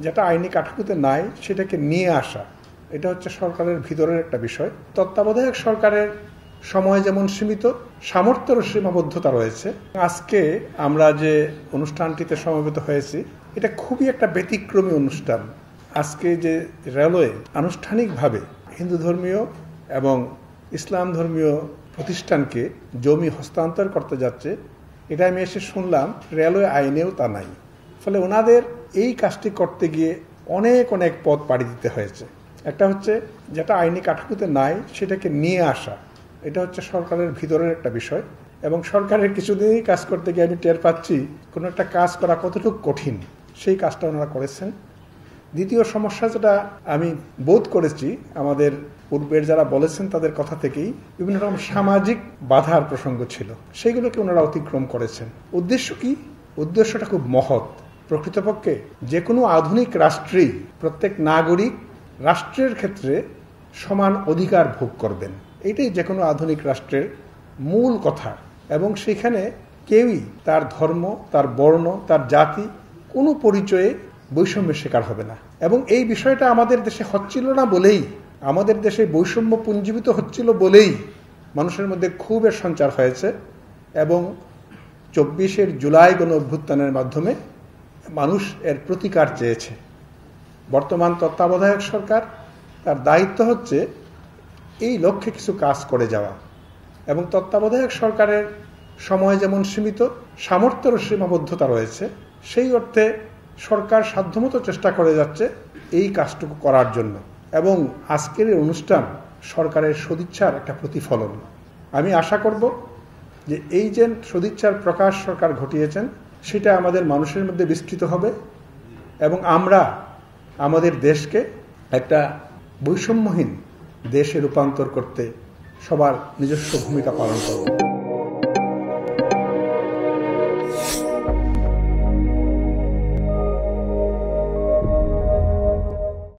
যেটা আইনি কাঠামোতে নাই সেটাকে নিয়ে আসা, এটা হচ্ছে সরকারের ভিতরের একটা বিষয়। তত্ত্বাবধায়ক সরকারের সময় যেমন সীমিত, সামর্থ্যেরও সীমাবদ্ধতা রয়েছে। আজকে আমরা যে অনুষ্ঠানটিতে সমবেত হয়েছি এটা খুবই একটা ব্যতিক্রমী অনুষ্ঠান। আজকে যে রেলওয়ে আনুষ্ঠানিকভাবে হিন্দু ধর্মীয় এবং ইসলাম ধর্মীয় প্রতিষ্ঠানকে জমি হস্তান্তর করতে যাচ্ছে, এটা আমি এসে শুনলাম রেলওয়ে আইনেও তা নাই। ফলে ওনাদের এই কাজটি করতে গিয়ে অনেক অনেক পথ পাড়ি দিতে হয়েছে। একটা হচ্ছে যেটা আইনি কাঠামোতে নাই সেটাকে নিয়ে আসা, এটা হচ্ছে সরকারের ভিতরের একটা বিষয়। এবং সরকারের কিছুদিনই কাজ করতে গিয়ে আমি টের পাচ্ছি কোনো একটা কাজ করা কতটুকু কঠিন, সেই কাজটা ওনারা করেছেন। দ্বিতীয় সমস্যা যেটা আমি বোধ করেছি আমাদের পূর্বের যারা বলেছেন তাদের কথা থেকেই, বিভিন্ন রকম সামাজিক বাধার প্রসঙ্গ ছিল, সেইগুলোকে ওনারা অতিক্রম করেছেন। উদ্দেশ্য কি? উদ্দেশ্যটা খুব মহৎ। প্রকৃতপক্ষে যে কোনো আধুনিক রাষ্ট্রেই প্রত্যেক নাগরিক রাষ্ট্রের ক্ষেত্রে সমান অধিকার ভোগ করবেন, এটাই যে কোনো আধুনিক রাষ্ট্রের মূল কথা। এবং সেখানে কেউই তার ধর্ম, তার বর্ণ, তার জাতি কোনো পরিচয়ে বৈষম্যের শিকার হবে না। এবং এই বিষয়টা আমাদের দেশে হচ্ছিল না বলেই, আমাদের দেশে বৈষম্য পুঞ্জীবিত হচ্ছিল বলেই মানুষের মধ্যে ক্ষোভের সঞ্চার হয়েছে। এবং 24শে জুলাই গণ অভ্যুত্থানের মাধ্যমে মানুষ এর প্রতিকার চেয়েছে। বর্তমান তত্ত্বাবধায়ক সরকার, তার দায়িত্ব হচ্ছে এই লক্ষ্যে কিছু কাজ করে যাওয়া। এবং তত্ত্বাবধায়ক সরকারের সময় যেমন সীমিত, সামর্থ্যেরও সীমাবদ্ধতা রয়েছে, সেই অর্থে সরকার সাধ্যমতো চেষ্টা করে যাচ্ছে এই কাজটুকু করার জন্য। এবং আজকের এই অনুষ্ঠান সরকারের সদিচ্ছার একটা প্রতিফলন। আমি আশা করব যে এই যে সদিচ্ছার প্রকাশ সরকার ঘটিয়েছেন সেটা আমাদের মানুষের মধ্যে বিস্তৃত হবে এবং আমরা আমাদের দেশকে একটা বৈষম্যহীন দেশে রূপান্তর করতে সবার নিজস্ব ভূমিকা পালন করব।